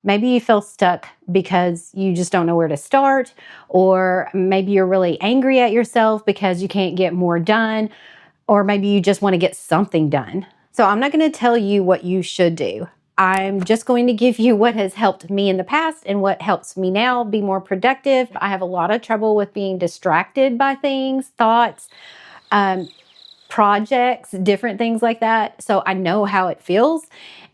Maybe you feel stuck because you just don't know where to start, or maybe you're really angry at yourself because you can't get more done, or maybe you just want to get something done. So I'm not going to tell you what you should do. I'm just going to give you what has helped me in the past and what helps me now be more productive. I have a lot of trouble with being distracted by things, thoughts, um, projects, different things like that. So I know how it feels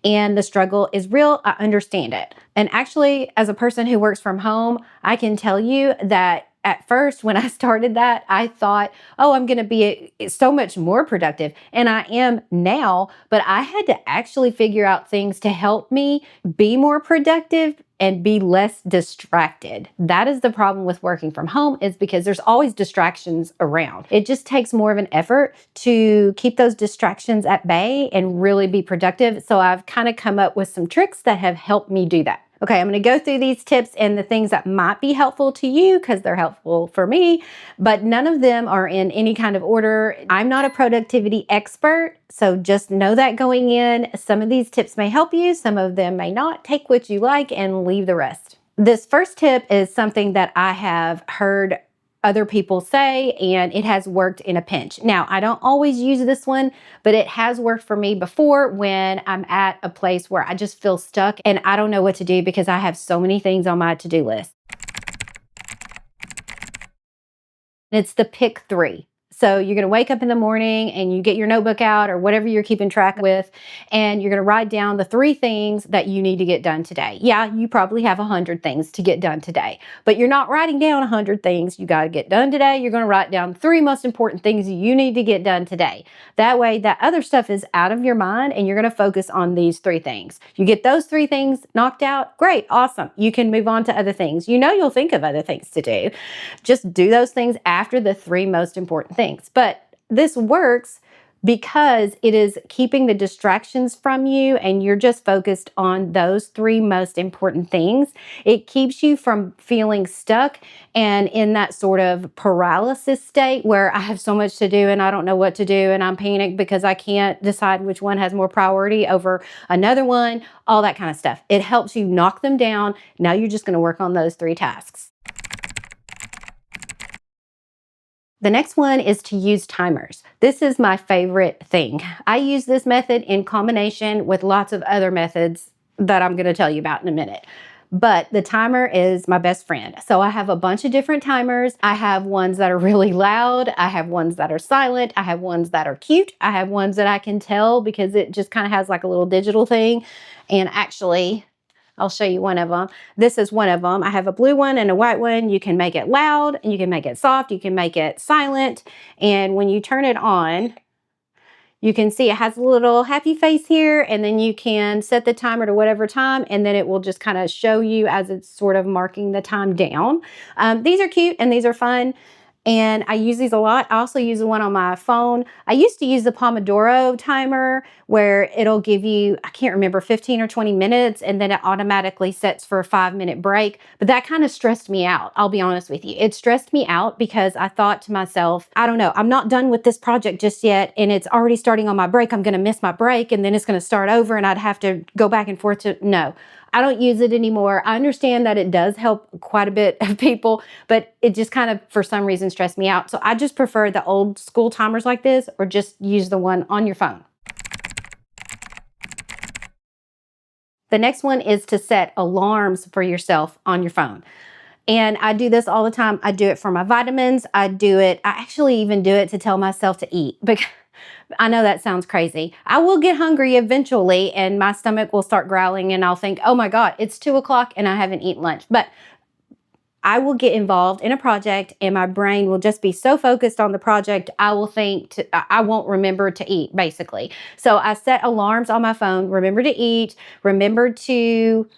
and the struggle is real. I understand it. And actually, as a person who works from home, I can tell you that at first, when I started that, I thought, oh, I'm going to be so much more productive. And I am now, but I had to actually figure out things to help me be more productive and be less distracted. That is the problem with working from home, is because there's always distractions around. It just takes more of an effort to keep those distractions at bay and really be productive. So I've kind of come up with some tricks that have helped me do that. Okay, I'm going to go through these tips and the things that might be helpful to you because they're helpful for me, but none of them are in any kind of order. I'm not a productivity expert, so just know that going in. Some of these tips may help you, some of them may not. Take what you like and leave the rest. This first tip is something that I have heard other people say, and it has worked in a pinch. Now, I don't always use this one, but it has worked for me before when I'm at a place where I just feel stuck and I don't know what to do because I have so many things on my to-do list. It's the pick three. So you're going to wake up in the morning and you get your notebook out or whatever you're keeping track with, and you're going to write down the 3 things that you need to get done today. Yeah, you probably have 100 things to get done today, but you're not writing down 100 things you got to get done today. You're going to write down 3 most important things you need to get done today. That way, that other stuff is out of your mind and you're going to focus on these 3 things. You get those 3 things knocked out, great, awesome. You can move on to other things. You know you'll think of other things to do. Just do those things after the 3 most important things. But this works because it is keeping the distractions from you and you're just focused on those 3 most important things. It keeps you from feeling stuck and in that sort of paralysis state where I have so much to do and I don't know what to do and I'm panicked because I can't decide which one has more priority over another one, all that kind of stuff. It helps you knock them down. Now you're just going to work on those 3 tasks. The next one is to use timers. This is my favorite thing. I use this method in combination with lots of other methods that I'm going to tell you about in a minute. But the timer is my best friend. So I have a bunch of different timers. I have ones that are really loud. I have ones that are silent. I have ones that are cute. I have ones that I can tell because it just kind of has like a little digital thing. And actually, I'll show you one of them. This is one of them. I have a blue one and a white one. You can make it loud and you can make it soft. You can make it silent. And when you turn it on, you can see it has a little happy face here, and then you can set the timer to whatever time, and then it will just kind of show you as it's sort of marking the time down. These are cute and these are fun. And I use these a lot. I also use the one on my phone. I used to use the Pomodoro timer where it'll give you, I can't remember, 15 or 20 minutes, and then it automatically sets for a 5-minute break. But that kind of stressed me out. I'll be honest with you. It stressed me out because I thought to myself, I don't know, I'm not done with this project just yet, and it's already starting on my break. I'm going to miss my break, and then it's going to start over, and I'd have to go back and forth to, no. I don't use it anymore. I understand that it does help quite a bit of people, but it just kind of, for some reason, stressed me out. So I just prefer the old school timers like this, or just use the one on your phone. The next one is to set alarms for yourself on your phone. And I do this all the time. I do it for my vitamins. I actually even do it to tell myself to eat, because I know that sounds crazy. I will get hungry eventually and my stomach will start growling and I'll think, oh my God, it's 2 o'clock and I haven't eaten lunch. But I will get involved in a project and my brain will just be so focused on the project, I won't remember to eat, basically. So I set alarms on my phone. Remember to eat, remember to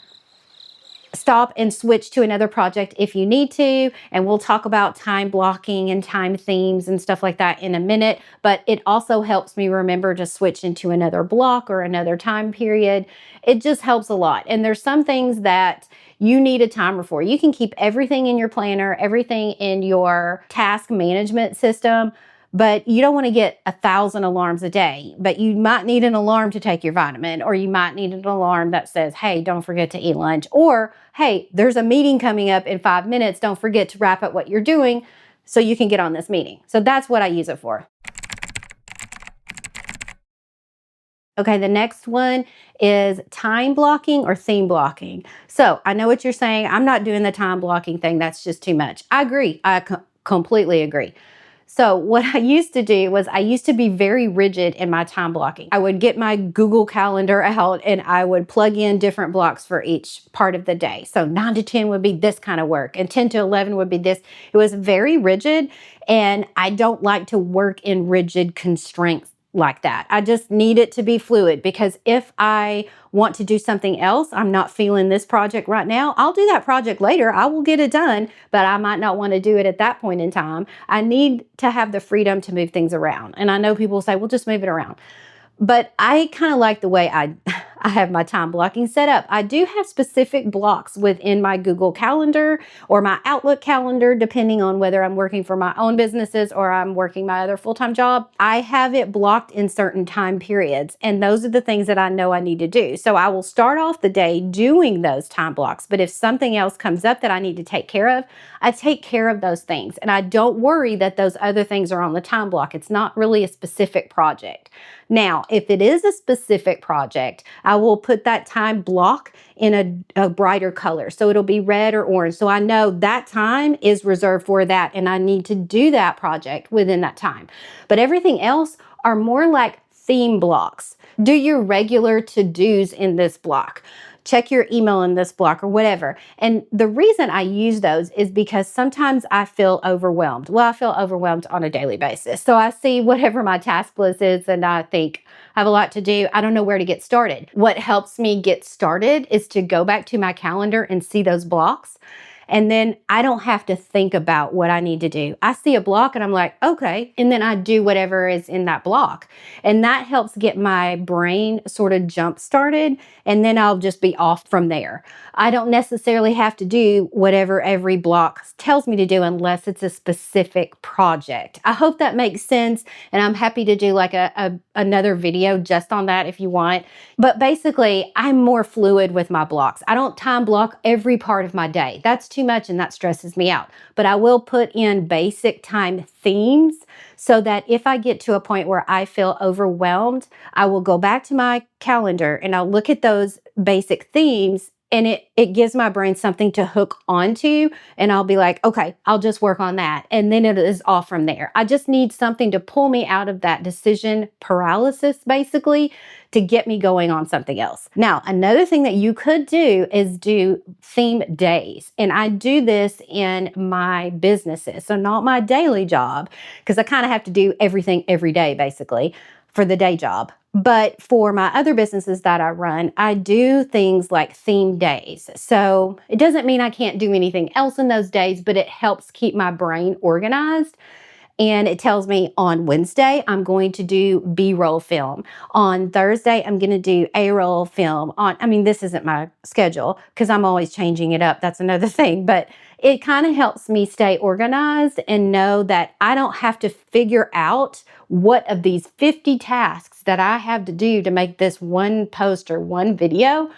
stop and switch to another project if you need to. And we'll talk about time blocking and time themes and stuff like that in a minute. But it also helps me remember to switch into another block or another time period. It just helps a lot. And there's some things that you need a timer for. You can keep everything in your planner, everything in your task management system, but you don't want to get 1,000 alarms a day. But you might need an alarm to take your vitamin, or you might need an alarm that says, hey, don't forget to eat lunch, or hey, there's a meeting coming up in 5 minutes. Don't forget to wrap up what you're doing so you can get on this meeting. So that's what I use it for. Okay, the next one is time blocking or theme blocking. So I know what you're saying. I'm not doing the time blocking thing. That's just too much. I agree. I completely agree. So what I used to do was I used to be very rigid in my time blocking. I would get my Google Calendar out and I would plug in different blocks for each part of the day. So 9 to 10 would be this kind of work and 10 to 11 would be this. It was very rigid, and I don't like to work in rigid constraints like that. I just need it to be fluid, because if I want to do something else, I'm not feeling this project right now, I'll do that project later. I will get it done, but I might not want to do it at that point in time. I need to have the freedom to move things around. And I know people say, well, just move it around. But I kind of like the way I have my time blocking set up. I do have specific blocks within my Google Calendar or my Outlook calendar, depending on whether I'm working for my own businesses or I'm working my other full-time job. I have it blocked in certain time periods, and those are the things that I know I need to do. So I will start off the day doing those time blocks, but if something else comes up that I need to take care of, I take care of those things, and I don't worry that those other things are on the time block. It's not really a specific project. Now, if it is a specific project, I will put that time block in a brighter color. So it'll be red or orange. So I know that time is reserved for that, and I need to do that project within that time. But everything else are more like theme blocks. Do your regular to-dos in this block. Check your email in this block, or whatever. And the reason I use those is because sometimes I feel overwhelmed. Well, I feel overwhelmed on a daily basis. So I see whatever my task list is and I think I have a lot to do. I don't know where to get started. What helps me get started is to go back to my calendar and see those blocks. And then I don't have to think about what I need to do. I see a block and I'm like, okay. And then I do whatever is in that block. And that helps get my brain sort of jump started. And then I'll just be off from there. I don't necessarily have to do whatever every block tells me to do unless it's a specific project. I hope that makes sense. And I'm happy to do like another video just on that if you want. But basically, I'm more fluid with my blocks. I don't time block every part of my day. That's too much and that stresses me out. But I will put in basic time themes so that if I get to a point where I feel overwhelmed, I will go back to my calendar and I'll look at those basic themes, and it gives my brain something to hook onto, and I'll be like, okay, I'll just work on that. And then it is off from there. I just need something to pull me out of that decision paralysis, basically, to get me going on something else. Now, another thing that you could do is do theme days. And I do this in my businesses. So not my daily job, because I kind of have to do everything every day, basically, for the day job. But for my other businesses that I run, I do things like theme days. So it doesn't mean I can't do anything else in those days, but it helps keep my brain organized. And it tells me on Wednesday, I'm going to do B-roll film. On Thursday, I'm going to do A-roll film. This isn't my schedule because I'm always changing it up. That's another thing. But it kind of helps me stay organized and know that I don't have to figure out what of these 50 tasks that I have to do to make this one post or one video.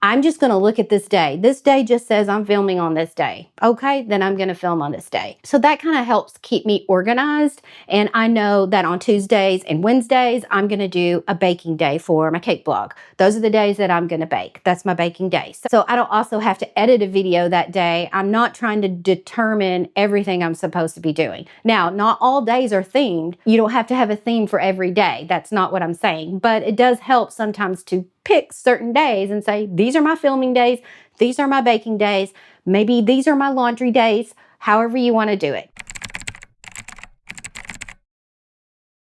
I'm just going to look at this day. This day just says I'm filming on this day. Okay, then I'm going to film on this day. So that kind of helps keep me organized. And I know that on Tuesdays and Wednesdays, I'm going to do a baking day for my cake blog. Those are the days that I'm going to bake. That's my baking day. So I don't also have to edit a video that day. I'm not trying to determine everything I'm supposed to be doing. Now, not all days are themed. You don't have to have a theme for every day. That's not what I'm saying. But it does help sometimes to pick certain days and say, these are my filming days, these are my baking days, maybe these are my laundry days, however you want to do it.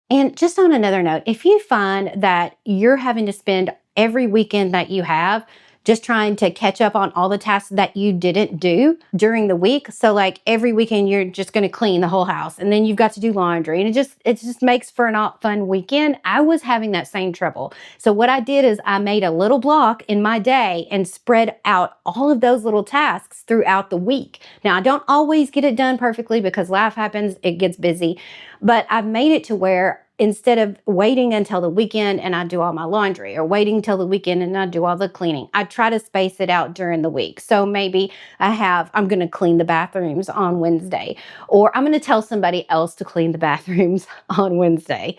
And just on another note, if you find that you're having to spend every weekend that you have just trying to catch up on all the tasks that you didn't do during the week. So like every weekend you're just going to clean the whole house, and then you've got to do laundry, and it just makes for a not fun weekend. I was having that same trouble. So what I did is I made a little block in my day and spread out all of those little tasks throughout the week. Now I don't always get it done perfectly because life happens, it gets busy, but I've made it to where instead of waiting until the weekend and I do all my laundry, or waiting until the weekend and I do all the cleaning, I try to space it out during the week. So maybe I'm going to clean the bathrooms on Wednesday, or I'm going to tell somebody else to clean the bathrooms on Wednesday,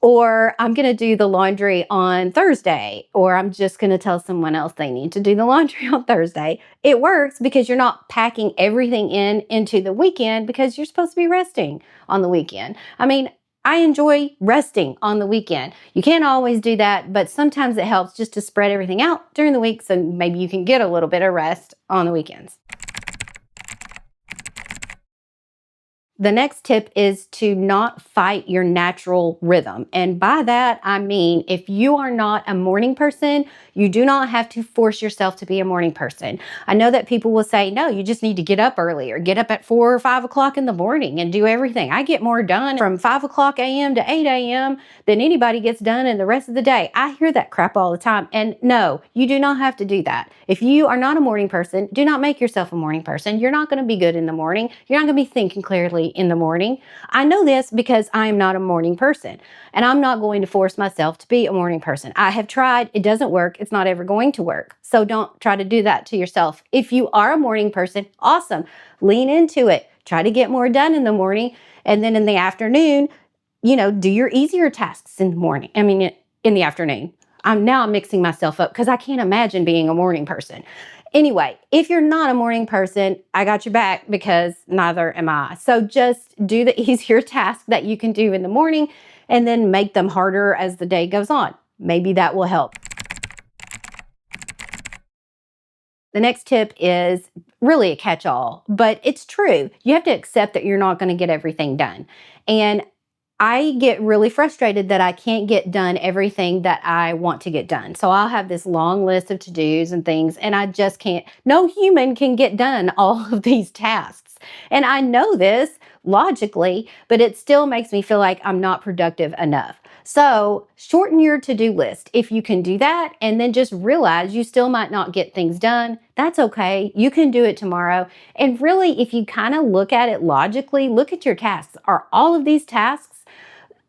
or I'm going to do the laundry on Thursday, or I'm just going to tell someone else they need to do the laundry on Thursday. It works because you're not packing everything into the weekend, because you're supposed to be resting on the weekend. I mean, I enjoy resting on the weekend. You can't always do that, but sometimes it helps just to spread everything out during the week so maybe you can get a little bit of rest on the weekends. The next tip is to not fight your natural rhythm. And by that, I mean, if you are not a morning person, you do not have to force yourself to be a morning person. I know that people will say, no, you just need to get up earlier, get up at 4 or 5 o'clock in the morning and do everything. I get more done from 5 o'clock a.m. to 8 a.m. than anybody gets done in the rest of the day. I hear that crap all the time. And no, you do not have to do that. If you are not a morning person, do not make yourself a morning person. You're not going to be good in the morning. You're not going to be thinking clearly in the morning. I know this because I am not a morning person, and I'm not going to force myself to be a morning person. I have tried. It doesn't work. It's not ever going to work. So don't try to do that to yourself. If you are a morning person, awesome. Lean into it. Try to get more done in the morning, and then in the afternoon, do your easier tasks in the morning. In the afternoon. I'm mixing myself up because I can't imagine being a morning person. Anyway, if you're not a morning person, I got your back because neither am I. So just do the easier tasks that you can do in the morning and then make them harder as the day goes on. Maybe that will help. The next tip is really a catch-all, but it's true. You have to accept that you're not going to get everything done. And I get really frustrated that I can't get done everything that I want to get done. So I'll have this long list of to-dos and things, and I just can't. No human can get done all of these tasks. And I know this logically, but it still makes me feel like I'm not productive enough. So shorten your to-do list if you can do that, and then just realize you still might not get things done. That's okay. You can do it tomorrow. And really, if you kind of look at it logically, look at your tasks. Are all of these tasks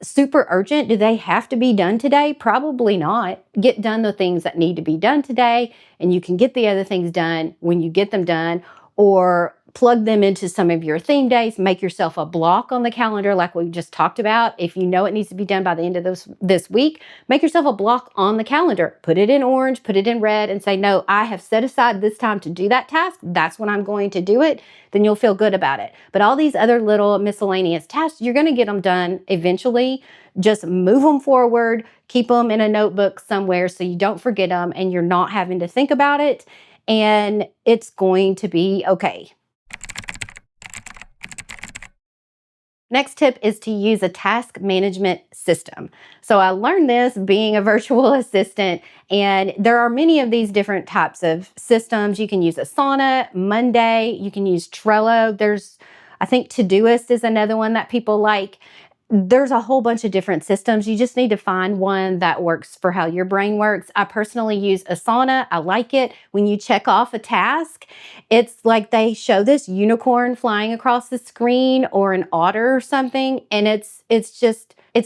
super urgent? Do they have to be done today? Probably not. Get done the things that need to be done today, and you can get the other things done when you get them done, or plug them into some of your theme days. Make yourself a block on the calendar like we just talked about. If you know it needs to be done by the end of this week, make yourself a block on the calendar. Put it in orange, put it in red, and say, no, I have set aside this time to do that task. That's when I'm going to do it. Then you'll feel good about it. But all these other little miscellaneous tasks, you're going to get them done eventually. Just move them forward, keep them in a notebook somewhere so you don't forget them and you're not having to think about it. And it's going to be okay. Next tip is to use a task management system. So I learned this being a virtual assistant, and there are many of these different types of systems. You can use Asana, Monday, you can use Trello. I think Todoist is another one that people like. There's a whole bunch of different systems. You just need to find one that works for how your brain works. I personally use Asana. I like it. When you check off a task, it's like they show this unicorn flying across the screen, or an otter or something. And it's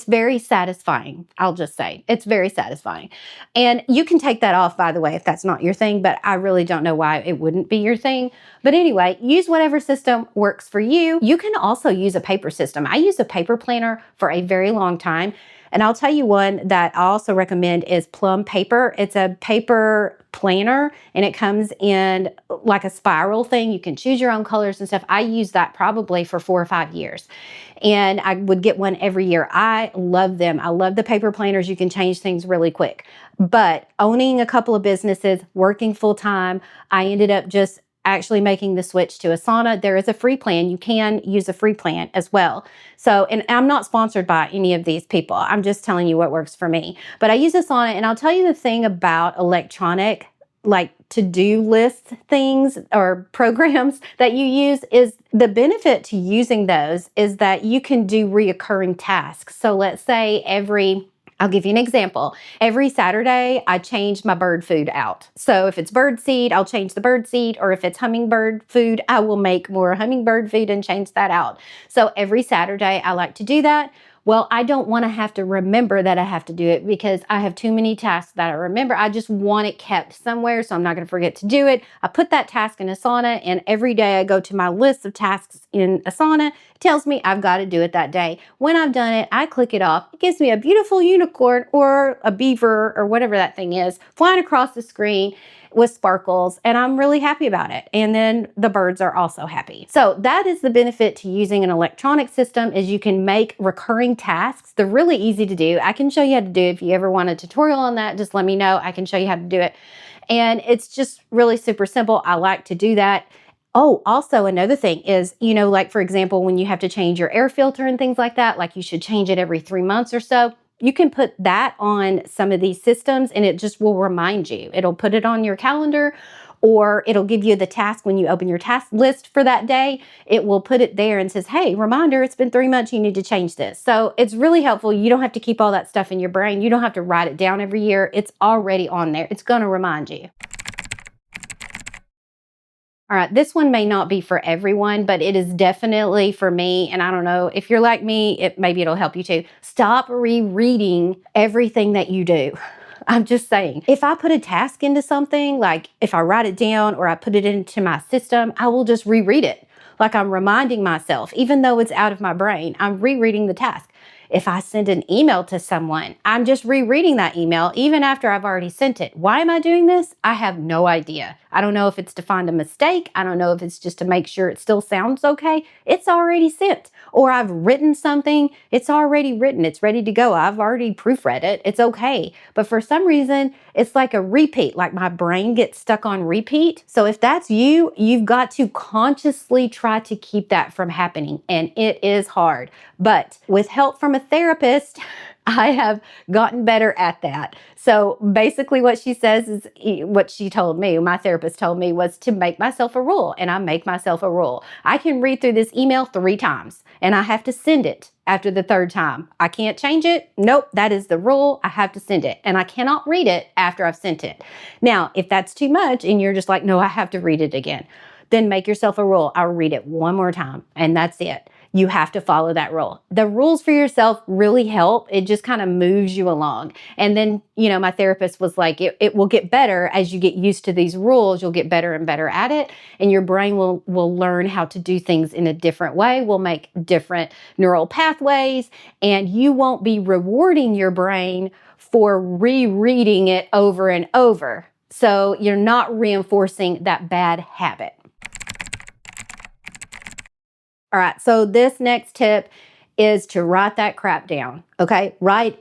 very satisfying. I'll just say it's very satisfying. And you can take that off, by the way, if that's not your thing, but I really don't know why it wouldn't be your thing. But anyway, use whatever system works for you. You can also use a paper system. I use a paper planner for a very long time. And I'll tell you one that I also recommend is Plum Paper. It's a paper planner, and it comes in like a spiral thing. You can choose your own colors and stuff. I use that probably for 4 or 5 years. And I would get one every year. I love them. I love the paper planners. You can change things really quick. But owning a couple of businesses, working full time, I ended up just actually making the switch to Asana. There is a free plan. You can use a free plan as well. So, and I'm not sponsored by any of these people. I'm just telling you what works for me. But I use Asana, and I'll tell you the thing about electronic like to-do list things or programs that you use, is the benefit to using those is that you can do reoccurring tasks. So let's say I'll give you an example. Every Saturday, I change my bird food out. So if it's bird seed, I'll change the bird seed, or if it's hummingbird food, I will make more hummingbird food and change that out. So every Saturday, I like to do that. Well, I don't want to have to remember that I have to do it because I have too many tasks that I remember. I just want it kept somewhere, so I'm not going to forget to do it. I put that task in Asana, and every day I go to my list of tasks in Asana. It tells me I've got to do it that day. When I've done it, I click it off. It gives me a beautiful unicorn or a beaver or whatever that thing is flying across the screen with sparkles, and I'm really happy about it. And then the birds are also happy. So that is the benefit to using an electronic system, is you can make recurring tasks. They're really easy to do. I can show you how to do it. If you ever want a tutorial on that, just let me know. I can show you how to do it. And it's just really super simple. I like to do that. Oh, also another thing is, like for example, when you have to change your air filter and things like that, like you should change it every 3 months or so. You can put that on some of these systems and it just will remind you. It'll put it on your calendar, or it'll give you the task when you open your task list for that day. It will put it there and says, hey, reminder, it's been 3 months, you need to change this. So it's really helpful. You don't have to keep all that stuff in your brain. You don't have to write it down every year. It's already on there. It's going to remind you. All right, this one may not be for everyone, but it is definitely for me. And I don't know if you're like me, maybe it'll help you too. Stop rereading everything that you do. I'm just saying, if I put a task into something, like if I write it down or I put it into my system, I will just reread it. Like I'm reminding myself, even though it's out of my brain, I'm rereading the task. If I send an email to someone, I'm just rereading that email even after I've already sent it. Why am I doing this? I have no idea. I don't know if it's to find a mistake. I don't know if it's just to make sure it still sounds okay. It's already sent. Or I've written something. It's already written. It's ready to go. I've already proofread it. It's okay. But for some reason, it's like a repeat, like my brain gets stuck on repeat. So if that's you, you've got to consciously try to keep that from happening. And it is hard. But with help from a therapist, I have gotten better at that. So basically what she says is, what she told me, my therapist told me, was to make myself a rule. And I make myself a rule. I can read through this email 3 times and I have to send it after the 3rd time. I can't change it. Nope, that is the rule. I have to send it. And I cannot read it after I've sent it. Now, if that's too much and you're just like, no, I have to read it again, then make yourself a rule. I'll read it 1 more time and that's it. You have to follow that rule. The rules for yourself really help. It just kind of moves you along. And then, my therapist was like, it will get better as you get used to these rules. You'll get better and better at it. And your brain will learn how to do things in a different way. Will make different neural pathways. And you won't be rewarding your brain for rereading it over and over. So you're not reinforcing that bad habit. All right, so this next tip is to write that crap down, okay? Write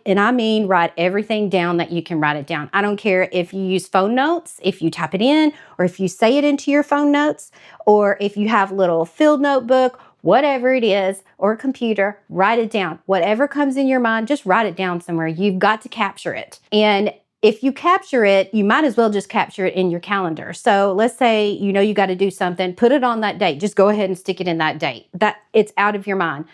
everything down that you can write it down. I don't care if you use phone notes, if you type it in, or if you say it into your phone notes, or if you have a little field notebook, whatever it is, or a computer, write it down. Whatever comes in your mind, just write it down somewhere. You've got to capture it. And if you capture it, you might as well just capture it in your calendar. So let's say, you got to do something, put it on that date. Just go ahead and stick it in that date. That it's out of your mind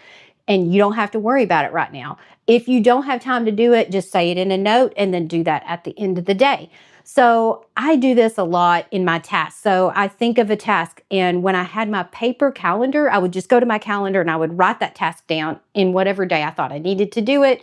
and you don't have to worry about it right now. If you don't have time to do it, just say it in a note and then do that at the end of the day. So I do this a lot in my tasks. So I think of a task, and when I had my paper calendar, I would just go to my calendar and I would write that task down in whatever day I thought I needed to do it.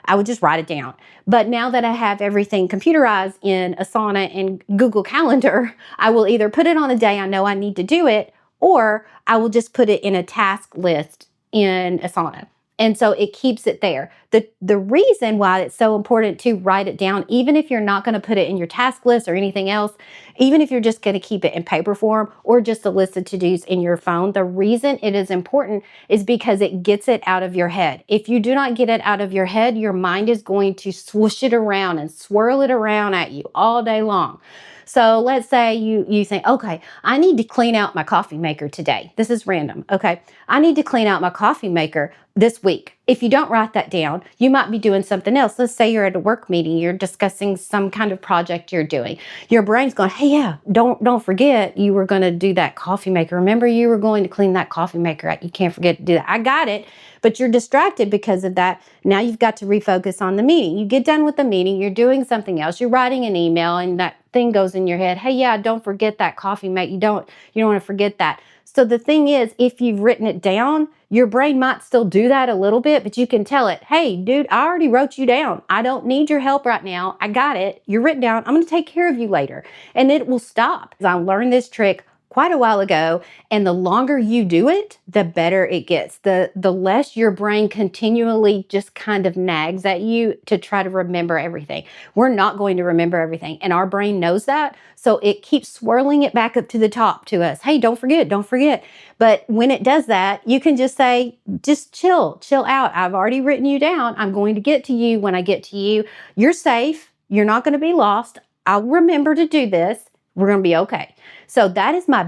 I would just write it down. But now that I have everything computerized in Asana and Google Calendar, I will either put it on a day I know I need to do it, or I will just put it in a task list in Asana. And so it keeps it there. The reason why it's so important to write it down, even if you're not going to put it in your task list or anything else, even if you're just going to keep it in paper form or just a list of to-dos in your phone, the reason it is important is because it gets it out of your head. If you do not get it out of your head, your mind is going to swoosh it around and swirl it around at you all day long. So let's say you think, okay, I need to clean out my coffee maker today. This is random. Okay. I need to clean out my coffee maker this week. If you don't write that down, you might be doing something else. Let's say you're at a work meeting, you're discussing some kind of project you're doing. Your brain's going, hey, yeah, don't forget you were going to do that coffee maker. Remember you were going to clean that coffee maker. You can't forget to do that. I got it. But you're distracted because of that. Now you've got to refocus on the meeting. You get done with the meeting, you're doing something else, you're writing an email, and that thing goes in your head. Hey, yeah, don't forget that coffee maker. You don't want to forget that. So the thing is, if you've written it down, your brain might still do that a little bit, but you can tell it, hey, dude, I already wrote you down. I don't need your help right now. I got it. You're written down. I'm going to take care of you later. And it will stop. I learned this trick quite a while ago, and the longer you do it, the better it gets. The less your brain continually just kind of nags at you to try to remember everything. We're not going to remember everything, and our brain knows that, so it keeps swirling it back up to the top to us. Hey, don't forget, don't forget. But when it does that, you can just say, just chill out. I've already written you down. I'm going to get to you when I get to you. You're safe. You're not going to be lost. I'll remember to do this. We're going to be okay. So that is my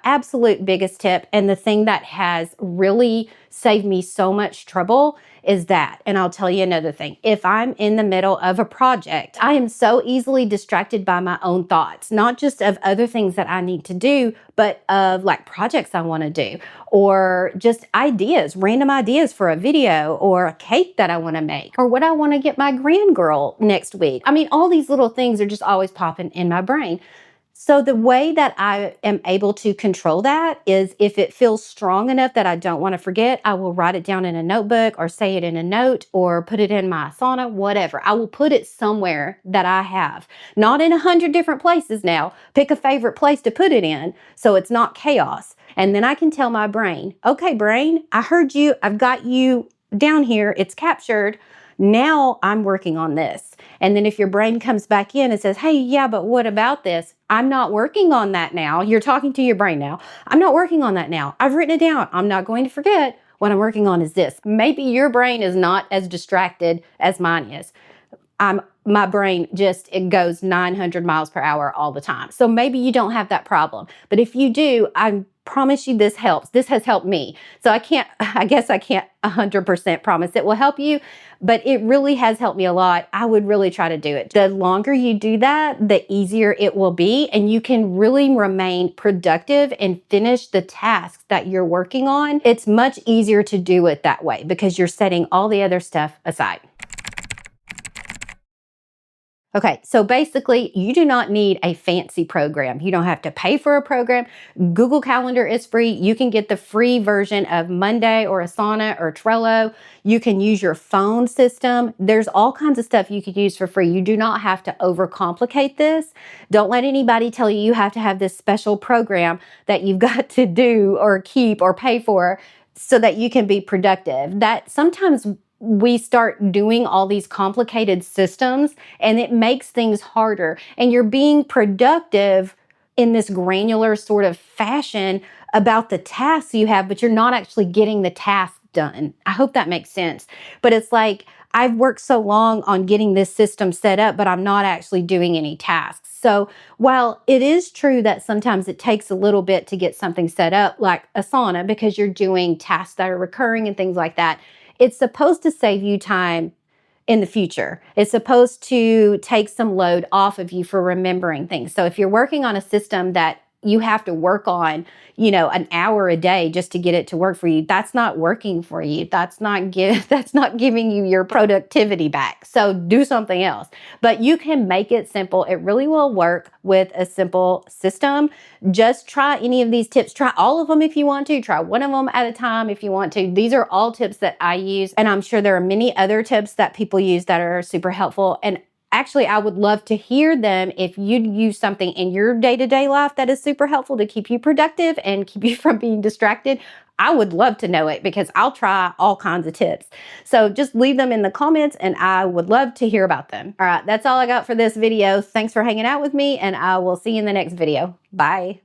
absolute biggest tip. And the thing that has really saved me so much trouble is that. And I'll tell you another thing. If I'm in the middle of a project, I am so easily distracted by my own thoughts, not just of other things that I need to do, but of like projects I want to do, or just ideas, random ideas for a video, or a cake that I want to make, or what I want to get my grandgirl next week. I mean, all these little things are just always popping in my brain. So the way that I am able to control that is if it feels strong enough that I don't want to forget, I will write it down in a notebook or say it in a note or put it in my Asana, whatever. I will put it somewhere that I have. Not in 100 different places now. Pick a favorite place to put it in so it's not chaos. And then I can tell my brain, okay, brain, I heard you. I've got you down here. It's captured. Now I'm working on this. And then if your brain comes back in and says, hey, yeah, but what about this? I'm not working on that now. You're talking to your brain now. I'm not working on that now. I've written it down. I'm not going to forget. What I'm working on is this. Maybe your brain is not as distracted as mine is. My brain it goes 900 miles per hour all the time. So maybe you don't have that problem. But if you do, I promise you this helps. This has helped me. So I guess I can't 100% promise it will help you, but it really has helped me a lot. I would really try to do it. The longer you do that, the easier it will be, and you can really remain productive and finish the tasks that you're working on. It's much easier to do it that way because you're setting all the other stuff aside. Okay, so basically, you do not need a fancy program. You don't have to pay for a program. Google Calendar is free. You can get the free version of Monday or Asana or Trello. You can use your phone system. There's all kinds of stuff you could use for free. You do not have to overcomplicate this. Don't let anybody tell you you have to have this special program that you've got to do or keep or pay for so that you can be productive. That sometimes we start doing all these complicated systems and it makes things harder. And you're being productive in this granular sort of fashion about the tasks you have, but you're not actually getting the task done. I hope that makes sense. But it's like, I've worked so long on getting this system set up, but I'm not actually doing any tasks. So while it is true that sometimes it takes a little bit to get something set up, like Asana, because you're doing tasks that are recurring and things like that, it's supposed to save you time in the future. It's supposed to take some load off of you for remembering things. So if you're working on a system that you have to work on, an hour a day just to get it to work for you, that's not working for you. That's not giving you your productivity back. So do something else. But you can make it simple. It really will work with a simple system. Just try any of these tips. Try all of them if you want to. Try one of them at a time if you want to. These are all tips that I use, and I'm sure there are many other tips that people use that are super helpful. And actually, I would love to hear them if you'd use something in your day-to-day life that is super helpful to keep you productive and keep you from being distracted. I would love to know it because I'll try all kinds of tips. So just leave them in the comments and I would love to hear about them. All right, that's all I got for this video. Thanks for hanging out with me and I will see you in the next video. Bye.